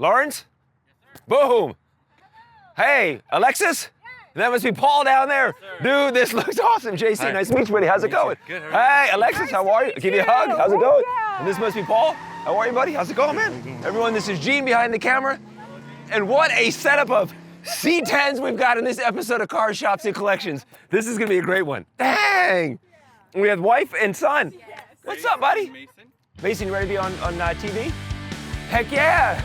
Lawrence? Boom. Hey, Alexis? That must be Paul down there. Dude, this looks awesome. JC, nice to meet you, buddy. How's it going? Good. Hey, Alexis, how are you? Give you a hug. How's it going? Yeah. And this must be Paul. How are you, buddy? How's it going, man? Everyone, this is Gene behind the camera. And what a setup of C10s we've got in this episode of Car Shops and Collections. This is gonna be a great one. Dang! We have wife and son. Yes. What's up, buddy? Mason, you ready to be on TV? Heck yeah!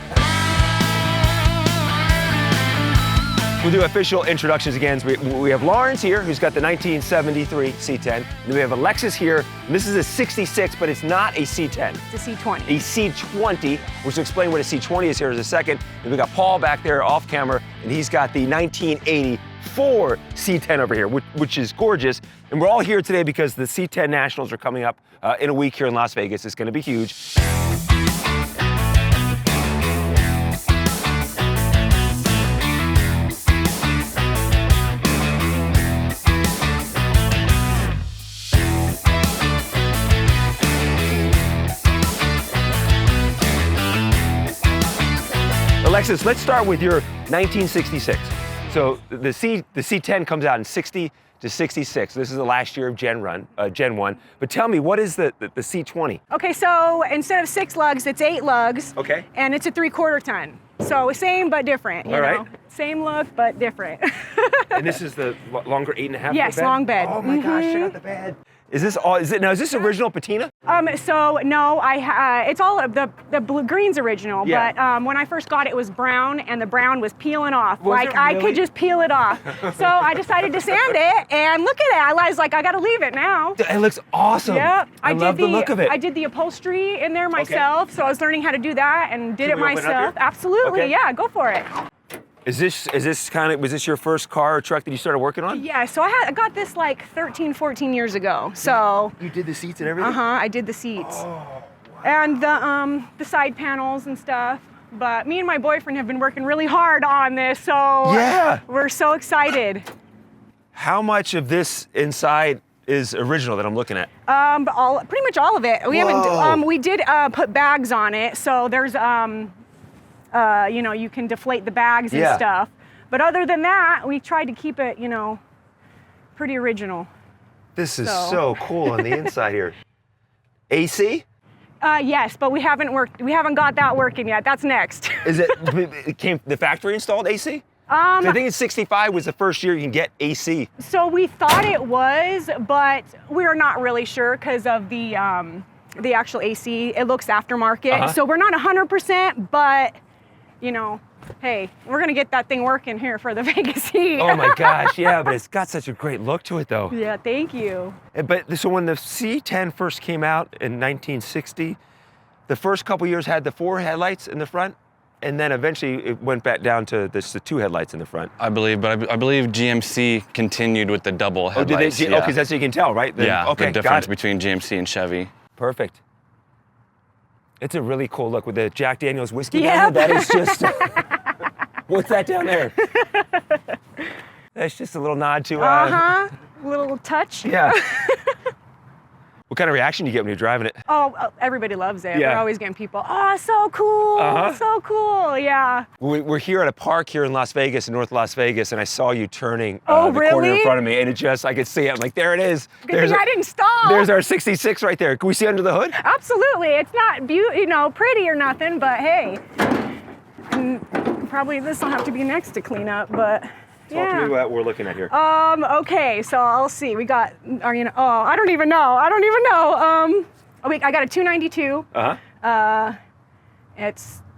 We'll do official introductions again. We have Lawrence here, who's got the 1973 C10. And then we have Alexis here, and this is a 66, but it's not a C10. It's a C20. A C20, which will explain what a C20 is here in a second. And we got Paul back there off camera, and he's got the 1984 C10 over here, which is gorgeous. And we're all here today because the C10 Nationals are coming up in a week here in Las Vegas. It's gonna be huge. Alexis, let's start with your 1966. So the C10 comes out in 60 to 66. This is the last year of Gen 1. But tell me, what is the C20? Okay, so instead of 6 lugs, it's 8 lugs. Okay. And it's a 3/4 ton. So same but different. You know? Same look but different. And this is the longer 8.5 Yes, bed? long bed. Oh my gosh, check out the bed. Is this all? Is this original patina? So no, it's all the blue green's original. Yeah. But when I first got it, it was brown, and the brown was peeling off. Was like it I really? could just peel it off. So I decided to sand it, and look at it. I was like, I got to leave it now. It looks awesome. Yep. I love the look of it. I did the upholstery in there myself, so I was learning how to do that and did Can it we open it up myself. here? Absolutely, Okay. yeah, go for it. Was this your first car or truck that you started working on? Yeah, so I got this like 13, 14 years ago. So You did the seats and everything? I did the seats. Oh, wow. And the side panels and stuff. But me and my boyfriend have been working really hard on this, so Yeah. we're so excited. How much of this inside is original that I'm looking at? Pretty much all of it. We Whoa. haven't. We did put bags on it, so there's you can deflate the bags and Yeah. stuff. But other than that, we tried to keep it, pretty original. This is So. so cool on the inside here. AC? Yes, but we haven't got that working yet. That's next. Is it came the factory installed AC? I think in 65 was the first year you can get AC. So we thought it was, but we're not really sure because of the actual AC. It looks aftermarket, so we're not 100%, but hey, we're gonna get that thing working here for the Vegas heat. Oh my gosh, yeah, but it's got such a great look to it though. Yeah, thank you. But so when the C10 first came out in 1960, the first couple years had the 4 headlights in the front, and then eventually it went back down to the 2 headlights in the front. I believe, but I believe GMC continued with the double Oh, headlights. did they? Oh, because that's how you can tell, right? Then- Yeah, okay, the difference got it. between GMC and Chevy. Perfect. It's a really cool look with the Jack Daniel's whiskey Yep. down there. That is just, what's that down there? That's just a little nod to, Little touch. yeah. What kind of reaction do you get when you're driving it? Oh, everybody loves it. Yeah. We're always getting people, oh, so cool, so cool, yeah. We're here at a park here in Las Vegas, in North Las Vegas, and I saw you turning Oh, the corner in really? front of me, and I could see it. I'm like, there it is. Good thing I didn't stop. There's our 66 right there. Can we see under the hood? Absolutely. It's not pretty or nothing, but hey. Probably this will have to be next to clean up, but yeah. Talk to me what we're looking at here. Okay, so I'll see. We got, I don't even know. I got a 292.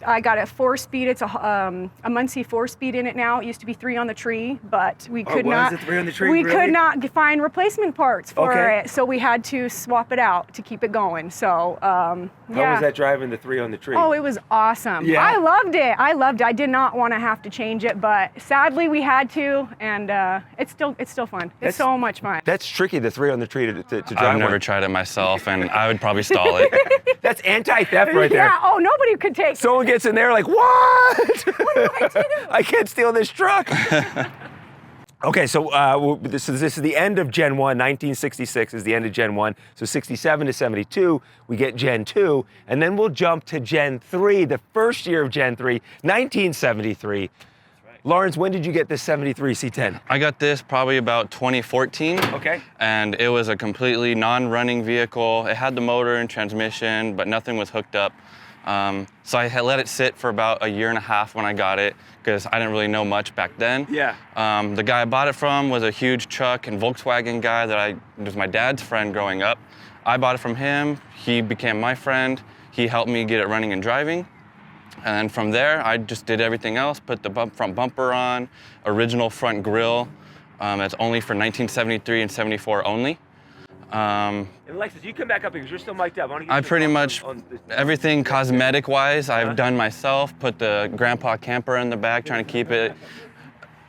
I got a 4-speed. It's a Muncie 4-speed in it now. It used to be 3 on the tree, but we could not. Was it 3 on the tree? We really? could not find replacement parts for Okay. it, so we had to swap it out to keep it going. So How yeah. was that driving the 3 on the tree? Oh, it was awesome. Yeah. I loved it. I did not want to have to change it, but sadly we had to, and it's still fun. It's so much fun. That's tricky, the 3 on the tree to drive. I've never one. tried it myself, and I would probably stall it. That's anti-theft right there. Yeah. Oh, nobody could take. Someone gets in there like, what? What do I do? I can't steal this truck. Okay, so this is the end of Gen 1. 1966 is the end of Gen 1. So 67 to 72, we get Gen 2. And then we'll jump to Gen 3, the first year of Gen 3, 1973. Lawrence, when did you get this 73 C10? I got this probably about 2014. Okay. And it was a completely non-running vehicle. It had the motor and transmission, but nothing was hooked up. So I had let it sit for about a year and a half when I got it, because I didn't really know much back then. Yeah. The guy I bought it from was a huge truck and Volkswagen guy that was my dad's friend growing up. I bought it from him. He became my friend. He helped me get it running and driving. And then from there, I just did everything else, put the front bumper on, original front grille. It's only for 1973 and 74 only. And Alexis, you come back up here because you're still mic'd up. I pretty much, everything cosmetic-wise, I've done myself. Put the grandpa camper in the back, trying to keep it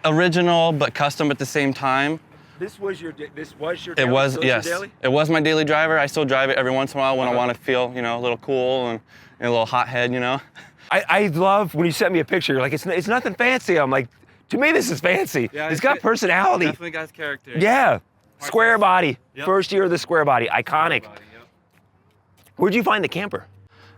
original but custom at the same time. This was your daily? It was, Still yes. your daily? It was my daily driver. I still drive it every once in a while when I want to feel, a little cool and a little hothead, I love when you sent me a picture, you're like, it's nothing fancy. I'm like, to me, this is fancy. Yeah, it's got personality. Definitely got character. Yeah. Square body. Yep. First year of the square body. Iconic. Where'd you find the camper?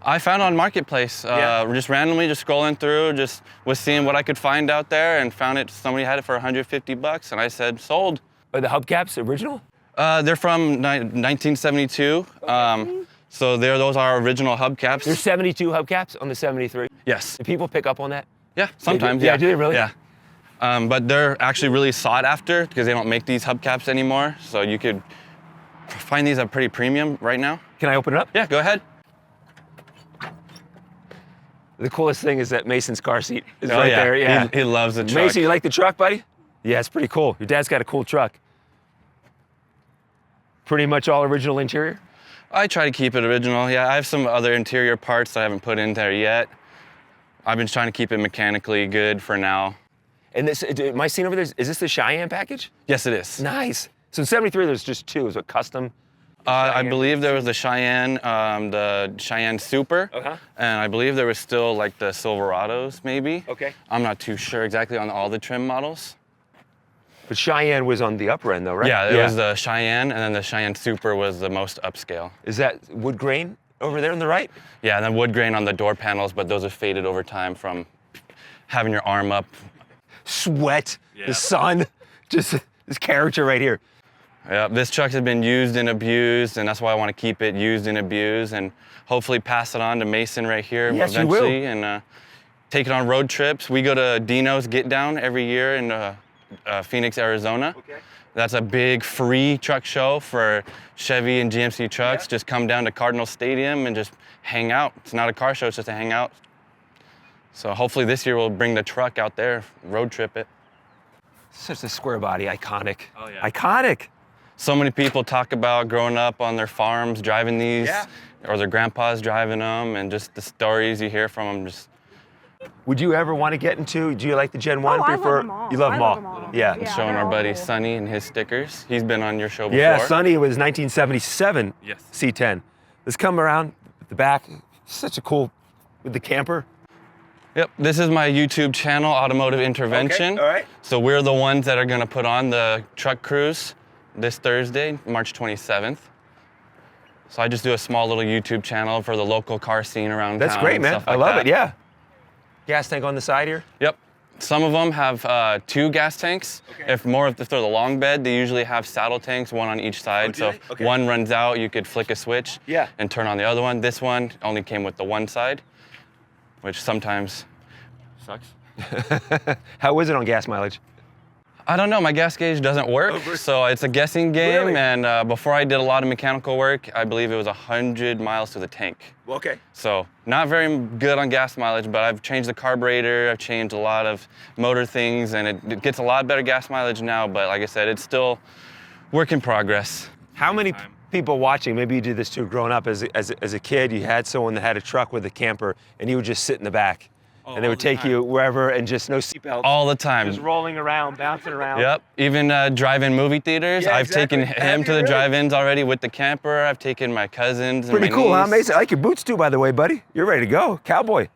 I found it on Marketplace. Just randomly, just scrolling through, just was seeing what I could find out there, and found it. Somebody had it for $150, and I said, sold. Are the hubcaps original? They're from 1972. So those are original hubcaps. There's 72 hubcaps on the 73. Yes. Do people pick up on that? Yeah, sometimes. Yeah, do they really? Yeah. But they're actually really sought after because they don't make these hubcaps anymore. So you could find these at pretty premium right now. Can I open it up? Yeah, go ahead. The coolest thing is that Mason's car seat is right yeah. there. Yeah. He loves the truck. Mason, you like the truck, buddy? Yeah, it's pretty cool. Your dad's got a cool truck. Pretty much all original interior? I try to keep it original. Yeah, I have some other interior parts that I haven't put in there yet. I've been trying to keep it mechanically good for now. And this, am I seeing over there, is this the Cheyenne package? Yes, it is. Nice. So in 73, there's just two. Is it custom? I believe there was the Cheyenne Super, and I believe there was still like the Silverados, maybe. Okay. I'm not too sure exactly on all the trim models. But Cheyenne was on the upper end, though, right? Yeah, it was the Cheyenne, and then the Cheyenne Super was the most upscale. Is that wood grain over there on the right? Yeah, and then wood grain on the door panels, but those have faded over time from having your arm up. Sweat, the sun, just this character right here. Yeah, this truck has been used and abused, and that's why I want to keep it used and abused, and hopefully pass it on to Mason right here eventually, and take it on road trips. We go to Dino's Get Down every year in Phoenix, Arizona. Okay. That's a big free truck show for Chevy and GMC trucks. Just come down to Cardinal Stadium and just hang out. It's not a car show, it's just a hangout. So hopefully this year we'll bring the truck out there, road trip it. Such a square body, iconic. Oh yeah. Iconic. So many people talk about growing up on their farms driving these, or their grandpas driving them, and just the stories you hear from them. Would you ever want to get into, do you like the Gen 1? I love them all. You love them all? Yeah. Showing our buddy Sonny and his stickers. He's been on your show before. Yeah, Sonny was 1977 C10. Let's come around the back. Such a cool, with the camper. Yep, this is my YouTube channel, Automotive Intervention. Okay, all right. So we're the ones that are gonna put on the truck cruise this Thursday, March 27th. So I just do a small little YouTube channel for the local car scene around town. That's great, man. Like I love it, yeah. Gas tank on the side here? Yep. Some of them have 2 gas tanks. Okay. If they're the long bed, they usually have saddle tanks, one on each side. So if one runs out, you could flick a switch and turn on the other one. This one only came with the one side, which sometimes sucks. How is it on gas mileage? I don't know, my gas gauge doesn't work, so it's a guessing game. Really? And before I did a lot of mechanical work, I believe it was 100 miles to the tank. Okay. So not very good on gas mileage, but I've changed the carburetor, I've changed a lot of motor things, and it gets a lot better gas mileage now, but like I said, it's still work in progress. How many people watching, maybe you did this too growing up, as a kid, you had someone that had a truck with a camper, and you would just sit in the back. And they would take you wherever and just no seatbelt. All the time. Just rolling around, bouncing around. Yep, even drive-in movie theaters. Yeah, I've taken him to the drive-ins already with the camper. I've taken my cousins and Pretty my cool, niece. huh, Mason? I like your boots too, by the way, buddy. You're ready to go, cowboy.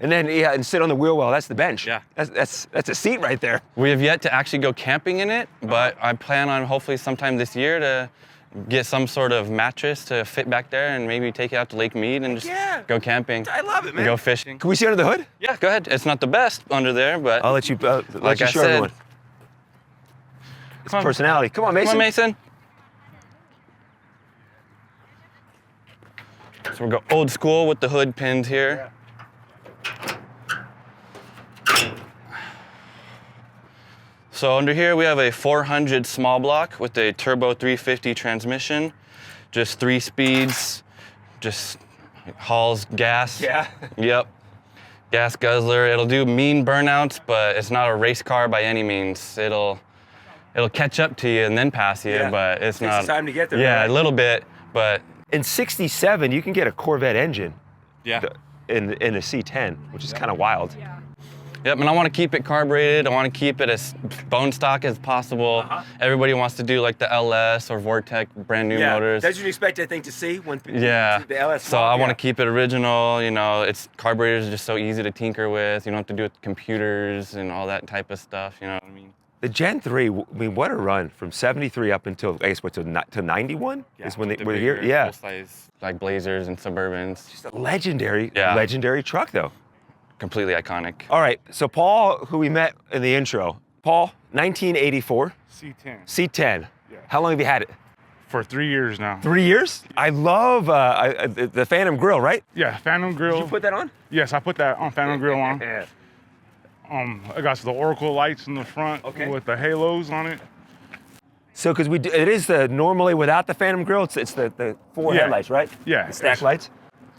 And then and sit on the wheel well. That's the bench. Yeah. That's a seat right there. We have yet to actually go camping in it, but I plan on hopefully sometime this year to get some sort of mattress to fit back there and maybe take it out to Lake Mead and just go camping. I love it, man. Go fishing. Can we see under the hood? Yeah, go ahead. It's not the best under there, but I'll let you like you I show said, everyone. It's personality. Come on, Mason. Come on, Mason. So we'll go old school with the hood pins here. So under here we have a 400 small block with a turbo 350 transmission, just 3 speeds, just hauls gas. Yeah. Yep. Gas guzzler. It'll do mean burnouts, but it's not a race car by any means. It'll catch up to you and then pass you, but it's not. Takes time to get there. Yeah, right? a little bit, but. In 67, you can get a Corvette engine. Yeah. In a C10, which is kind of wild. Yeah. Yep, and I want to keep it carbureted. I want to keep it as bone stock as possible. Everybody wants to do like the LS or Vortec brand new motors. That's what you expect, I think, to see when the LS. So I want to keep it original. You know, carburetors are just so easy to tinker with. You don't have to do it with computers and all that type of stuff. You know what I mean? The Gen 3, I mean, what a run from 73 up until, I guess, to 91 is when they were here. Yeah. Full-size, like Blazers and Suburbans. Just a legendary truck, though. Completely iconic. All right, so Paul, who we met in the intro, Paul, 1984. C10. C10. Yeah. How long have you had it? For 3 years now. 3 years? I love the Phantom Grill, right? Yeah, Phantom Grill. Did you put that on? Yes, I put that on Phantom Grill on. Yeah. I got the Oracle lights in the front with the halos on it. So, because it is normally without the Phantom Grill, it's the 4 headlights, right? Yeah. The stack lights.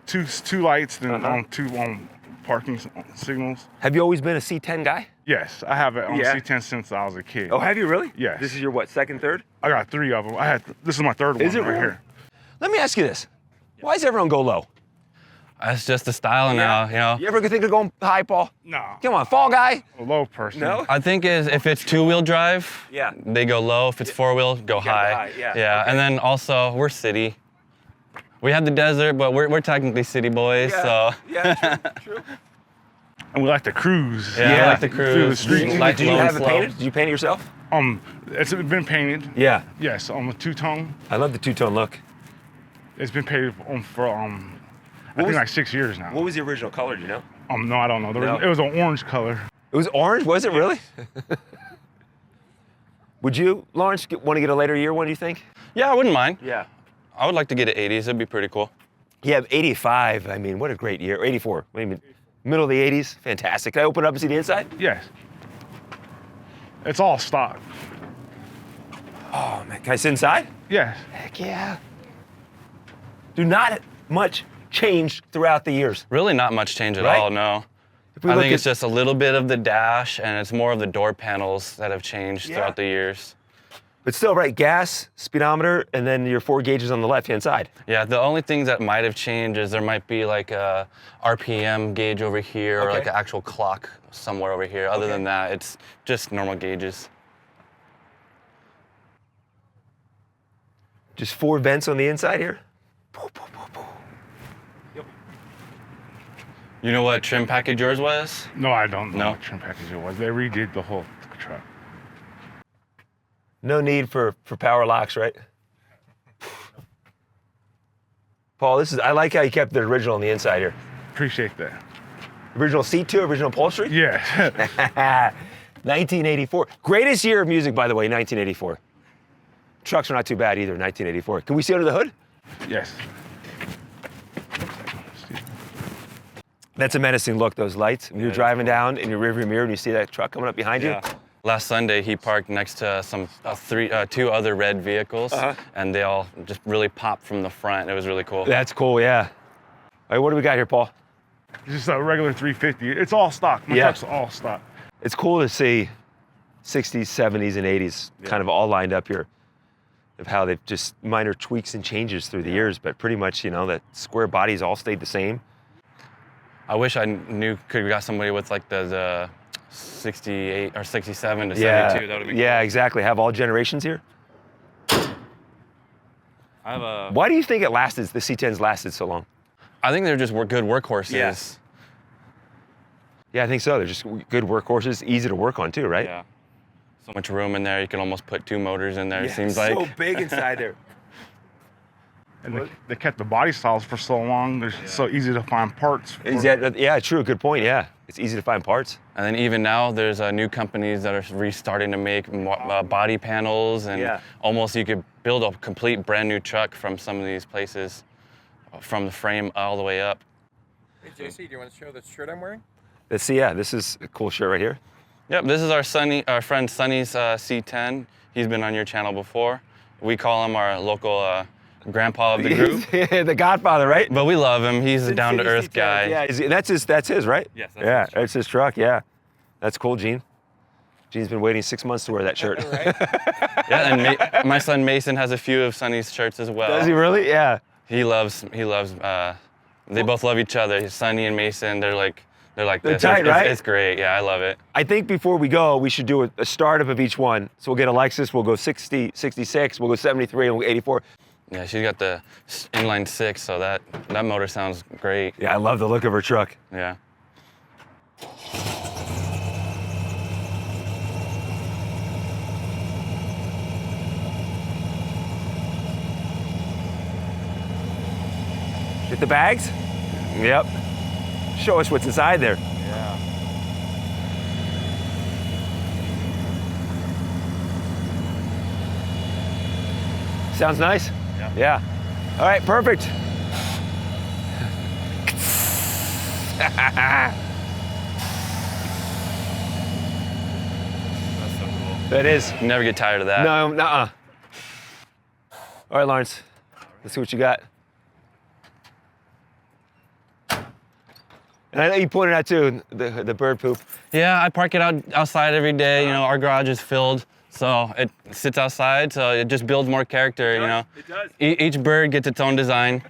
Two lights and two parking signals. Have you always been a C10 guy? Yes, I have it on C10 since I was a kid. Oh, have you really? Yes. This is your what, second, third? I got 3 of them. This is my 3rd one Is it right really? here. Let me ask you this. Why does everyone go low? That's just the style now, you know. You ever think of going high, Paul? No. Come on, fall guy. A low person. No? I think if it's 2-wheel drive, they go low. If it's 4-wheel, go high. Yeah. Okay. And then also we're city. We have the desert, but we're technically city boys, so. Yeah, true. And we like to cruise. Yeah, we like to cruise. Through the streets. Like Did you low and have it slow. painted? Did you paint it yourself? It's been painted. Yeah. Yes, on the two-tone. I love the two-tone look. It's been painted for I think like 6 years now. What was the original color, do you know? No, I don't know. No. It was an orange color. It was orange, was it really? Would you, Lawrence, want to get a later year one, do you think? Yeah, I wouldn't mind. Yeah. I would like to get an 80s. It'd be pretty cool. Yeah, 85, I mean, what a great year. 84, I mean, middle of the 80s, fantastic. Can I open it up and see the inside? Yes. It's all stock. Oh, man, can I sit inside? Yes. Heck yeah. Do not much change throughout the years. Really not much change at all, no. I think it's just a little bit of the dash, and it's more of the door panels that have changed throughout the years. But still, right, gas, speedometer, and then your 4 gauges on the left-hand side. Yeah, the only things that might have changed is there might be like a RPM gauge over here or like an actual clock somewhere over here. Other than that, it's just normal gauges. Just 4 vents on the inside here. You know what trim package yours was? No, I don't know No? what trim package it was. They redid the whole truck. No need for power locks, right? Paul, I like how you kept the original on the inside here. Appreciate that. Original seat too, original upholstery? Yeah. 1984. Greatest year of music, by the way, 1984. Trucks are not too bad either, 1984. Can we see under the hood? Yes. That's a menacing look, those lights. When you're driving down in your rearview mirror and you see that truck coming up behind you. Last Sunday, he parked next to two other red vehicles, and they all just really popped from the front. It was really cool. That's cool, yeah. All right, what do we got here, Paul? Just a regular 350. It's all stock. My truck's all stock. It's cool to see 60s, 70s, and 80s kind of all lined up here. Of how they've just minor tweaks and changes through the years, but pretty much, you know, that square bodies all stayed the same. I wish I could have got somebody with like the 68 or 67 to 72. That would be cool. Yeah, exactly. Have all generations here. I Why do you think the C10s lasted so long? think they're just good workhorses. Yes. Yeah, I think so. They're just good workhorses, easy to work on too, right? Yeah. So much room in there. You can almost put 2 motors in there, Yeah, it seems it's like. so big inside there. And they kept the body styles for so long. They're so easy to find parts. Yeah, true. Good point. Yeah, it's easy to find parts. And then even now, there's new companies that are restarting to make body panels, and almost you could build a complete brand new truck from some of these places, from the frame all the way up. Hey JC, do you want to show the shirt I'm wearing? Let's see. Yeah, this is a cool shirt right here. Yep, this is our friend Sonny's C10. He's been on your channel before. We call him our local grandpa of the group. The Godfather, right? But we love him. He's a down-to-earth guy. Yeah, that's his, right? Yes. That's his truck. Yeah, that's cool, Gene. Gene's been waiting 6 months to wear that shirt. Right? Yeah, and my son Mason has a few of Sonny's shirts as well. Does he really? Yeah. He loves. They both love each other. Sonny and Mason. They're like this. Tight, right? It's great. Yeah, I love it. I think before we go, we should do a startup of each one. So we'll get Alexis. We'll go 60, 66. We'll go 73, and we'll go 84. Yeah, she's got the inline 6, so that motor sounds great. Yeah, I love the look of her truck. Yeah. Get the bags? Yep. Show us what's inside there. Yeah. Sounds nice? Yeah. Yeah. All right, perfect. That's so cool. That is. You never get tired of that. No, nuh-uh. All right, Lawrence. Let's see what you got. And I know you pointed out too, the bird poop. Yeah, I park it outside every day. You know, our garage is filled, so it sits outside, so it just builds more character, you know. It does. Each bird gets its own design.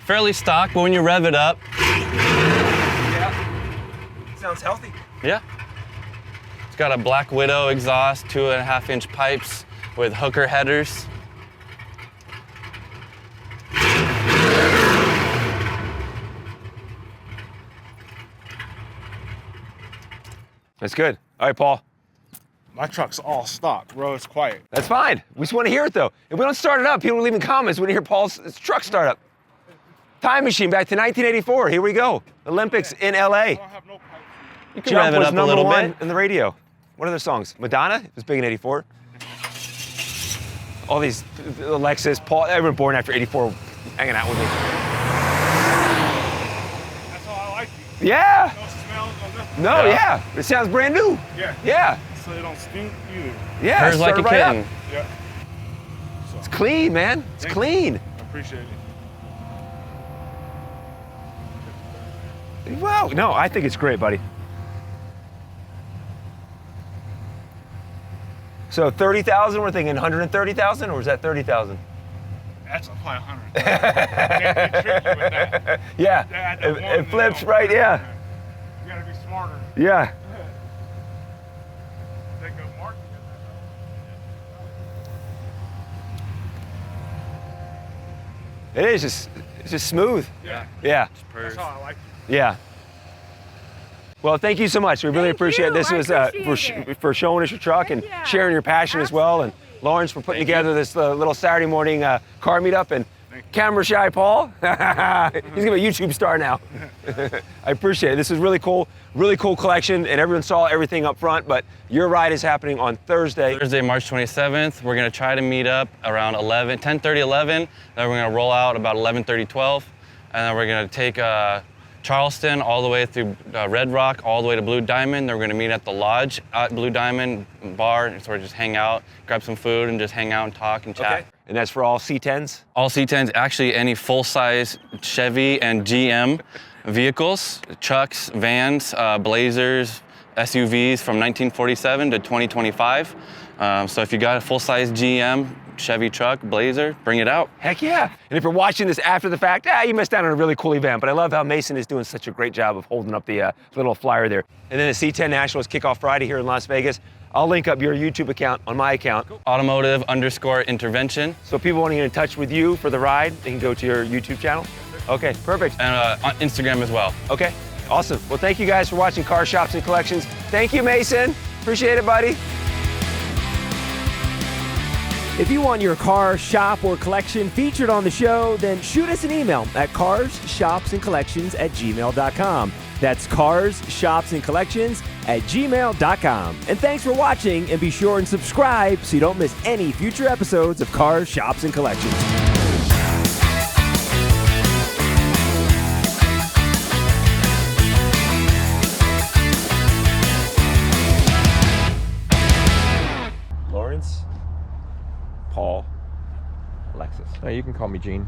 Fairly stock, but when you rev it up, Yeah. Sounds healthy. yeah. It's got a Black Widow exhaust, 2.5-inch pipes with hooker headers. That's good. All right, Paul. My truck's all stock, bro. It's quiet. That's fine. We just want to hear it though. If we don't start it up, people will leave in comments. We want to hear Paul's truck start up. Time machine back to 1984. Here we go. Olympics in LA. I don't have no pipes. You can Jump rev it was up a number little one bit. in the radio. What are their songs? Madonna was big in 84. All these, Alexis, Paul, everyone born after 84 hanging out with me. That's all I like. Yeah. No smells, no nothing. No, yeah. It sounds brand new. Yeah. Yeah. So they don't stink either. Yeah. Purrs like a started right up. kitten. Yeah. It's clean, man. It's clean. I appreciate it. Wow. No, I think it's great, buddy. So 30,000, we're thinking 130,000, or was that 30,000? That's probably 100. Can't be tricky with that. Yeah. Yeah, that It one, flips, no. right? Yeah. You gotta be smarter. Yeah. They go mark. It is just, it's just smooth. Yeah. Yeah. That's how I like it. Yeah. Well, thank you so much. We really Thank appreciate it. you. This I was appreciate it. for showing us your truck and Yeah. sharing your passion as well. And Lawrence for putting together this little Saturday morning car meetup. And camera shy Paul, he's gonna be a YouTube star now. I appreciate it. This is really cool collection, and everyone saw everything up front. But your ride is happening on Thursday. Thursday, March 27th. We're gonna try to meet up around 10:30, 11. Then we're gonna roll out about 11:30, 12. And then we're gonna take Charleston all the way through Red Rock, all the way to Blue Diamond. Then we're gonna meet at the lodge at Blue Diamond bar, and sort of just hang out, grab some food, and just hang out and talk and chat. Okay. And that's for all C10s? All C10s, actually any full-size Chevy and GM vehicles, trucks, vans, Blazers, SUVs from 1947 to 2025. So if you got a full-size GM, Chevy truck, Blazer, bring it out. Heck yeah. And if you're watching this after the fact, you missed out on a really cool event. But I love how Mason is doing such a great job of holding up the little flyer there. And then the C10 Nationals kickoff Friday here in Las Vegas. I'll link up your YouTube account on my account. Automotive_intervention. So people want to get in touch with you for the ride, they can go to your YouTube channel? Okay, perfect. And on Instagram as well. Okay, awesome. Well, thank you guys for watching Car Shops and Collections. Thank you, Mason. Appreciate it, buddy. If you want your car, shop, or collection featured on the show, then shoot us an email at carshopsandcollections@gmail.com. That's carshopsandcollections@gmail.com. And thanks for watching, and be sure and subscribe so you don't miss any future episodes of Cars, Shops, and Collections. Lawrence, Paul, Alexis. No, you can call me Gene.